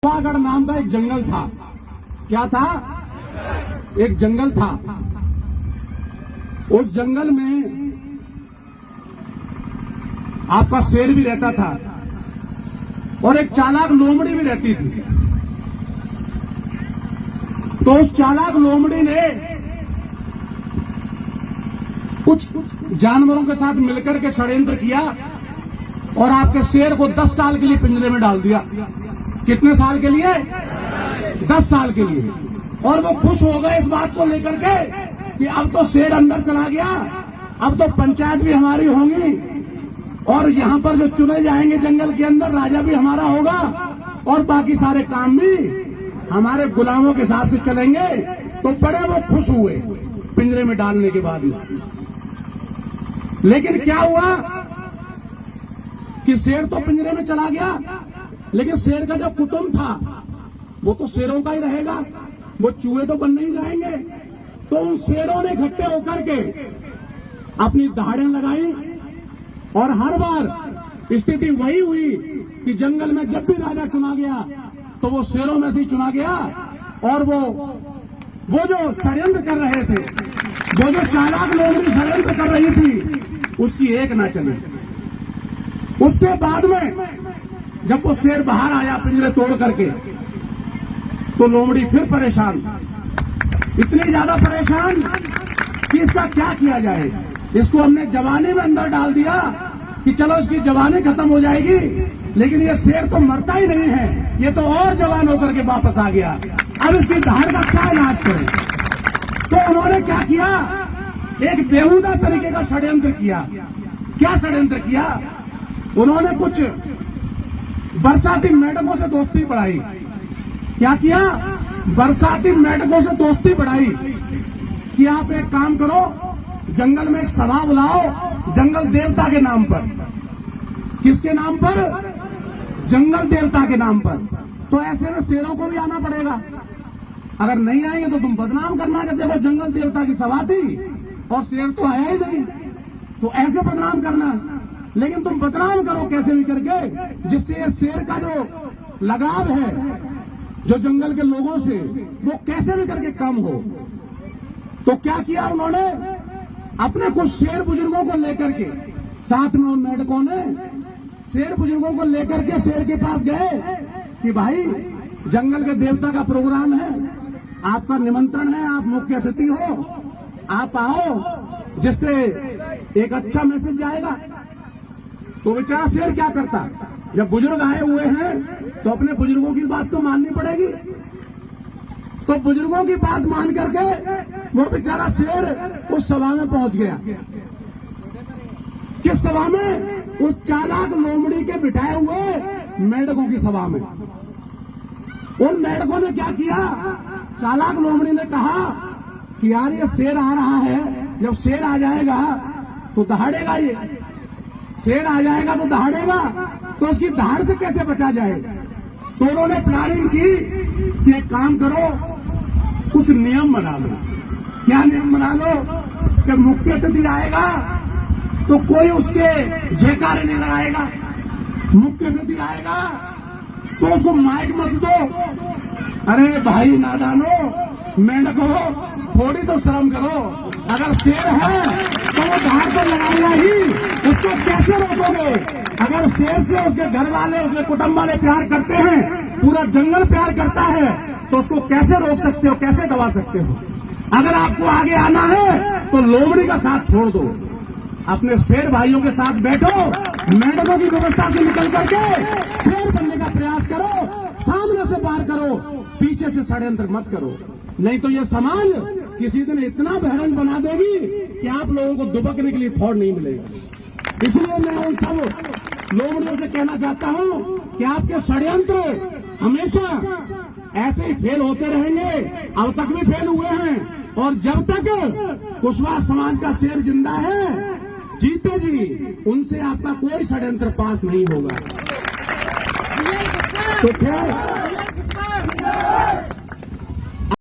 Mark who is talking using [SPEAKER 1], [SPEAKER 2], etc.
[SPEAKER 1] पावागढ़ नाम का एक जंगल था। क्या था? एक जंगल था। उस जंगल में आपका शेर भी रहता था और एक चालाक लोमड़ी भी रहती थी। तो उस चालाक लोमड़ी ने कुछ जानवरों के साथ मिलकर के षड्यंत्र किया और आपके शेर को 10 साल के लिए पिंजरे में डाल दिया। कितने साल के लिए? 10 साल के लिए। और वो खुश हो गए इस बात को लेकर के कि अब तो शेर अंदर चला गया, अब तो पंचायत भी हमारी होगी और यहां पर जो चुने जाएंगे जंगल के अंदर राजा भी हमारा होगा और बाकी सारे काम भी हमारे गुलामों के हिसाब से चलेंगे। तो बड़े वो खुश हुए पिंजरे में डालने के बाद में। लेकिन क्या हुआ कि शेर तो पिंजरे में चला गया, लेकिन शेर का जो कुटुंब था वो तो शेरों का ही रहेगा, वो चूहे तो बन नहीं जाएंगे। तो उन शेरों ने इकट्ठे होकर के अपनी दहाड़ें लगाई और हर बार स्थिति वही हुई कि जंगल में जब भी राजा चुना गया तो वो शेरों में से ही चुना गया और वो जो षड्यंत्र कर रहे थे, वो जो चालाक लोमड़ी षड्यंत्र कर रही थी, उसकी एक ना चली। उसके बाद में जब वो शेर बाहर आया पिंजरे तोड़ करके तो लोमड़ी फिर परेशान, इतनी ज्यादा परेशान कि इसका क्या किया जाए। इसको हमने जवानी में अंदर डाल दिया कि चलो इसकी जवानी खत्म हो जाएगी, लेकिन ये शेर तो मरता ही नहीं है, ये तो और जवान होकर के वापस आ गया। अब इसकी धार का क्या इलाज करें? तो उन्होंने क्या किया? एक बेहुदा तरीके का षड्यंत्र किया। क्या षड्यंत्र किया? उन्होंने कुछ बरसाती मेढकों से दोस्ती बढ़ाई। क्या किया? बरसाती मेढकों से दोस्ती बढ़ाई कि आप एक काम करो, जंगल में एक सभा बुलाओ जंगल देवता के नाम पर। किसके नाम पर? जंगल देवता के नाम पर। तो ऐसे में शेरों को भी आना पड़ेगा। अगर नहीं आएंगे तो तुम बदनाम करना कि देखो जंगल देवता की सभा थी और शेर तो आया ही नहीं, तो ऐसे बदनाम करना। लेकिन तुम बदनाम करो कैसे भी करके, जिससे ये शेर का जो लगाव है जो जंगल के लोगों से, वो कैसे भी करके कम हो। तो क्या किया उन्होंने? अपने कुछ शेर बुजुर्गों को लेकर के, साथ में उन मेढकों ने शेर बुजुर्गों को लेकर के शेर के पास गए कि भाई जंगल के देवता का प्रोग्राम है, आपका निमंत्रण है, आप मुख्य अतिथि हो, आप आओ, जिससे एक अच्छा मैसेज जाएगा। तो बेचारा शेर क्या करता, जब बुजुर्ग आए हुए हैं तो अपने बुजुर्गों की बात तो माननी पड़ेगी। तो बुजुर्गों की बात मान करके वो बेचारा शेर उस सभा में पहुंच गया। किस सभा में? उस चालाक लोमड़ी के बिठाए हुए मेढकों की सभा में। उन मेढकों ने क्या किया? चालाक लोमड़ी ने कहा कि यार ये शेर आ रहा है, जब शेर आ जाएगा तो दहाड़ेगा, ये शेर आ जाएगा तो दहाड़ेगा, तो उसकी धाड़ से कैसे बचा जाए। तो उन्होंने प्लानिंग की कि एक काम करो, कुछ नियम बना लो। क्या नियम बना लो? कि मुख्य अतिथि आएगा तो कोई उसके जयकारे नहीं लगाएगा। मुख्य अतिथि आएगा तो उसको माइक मत दो। अरे भाई नादानो, मेढको, थोड़ी तो शर्म करो। अगर शेर है तो वो धार तो लगाएगा ही, उसको कैसे रोकोगे? अगर शेर से उसके घर वाले, उसके कुटुंब वाले प्यार करते हैं, पूरा जंगल प्यार करता है, तो उसको कैसे रोक सकते हो, कैसे दबा सकते हो? अगर आपको आगे आना है तो लोमड़ी का साथ छोड़ दो, अपने शेर भाइयों के साथ बैठो, मेढकों की व्यवस्था से निकल करके शेर बनने का प्रयास करो, सामने से पार करो, पीछे से षड्यंत्र मत करो। नहीं तो ये समाज किसी दिन इतना बहरंग बना देगी कि आप लोगों को दुबकने के लिए थोड़ नहीं मिलेगा। इसलिए मैं उन सब लोमड़ियों से कहना चाहता हूं कि आपके षड्यंत्र हमेशा ऐसे ही फेल होते रहेंगे। अब तक भी फेल हुए हैं और जब तक कुशवाहा समाज का शेर जिंदा है, जीते जी, उनसे आपका कोई षड्यंत्र पास नहीं होगा। तो खैर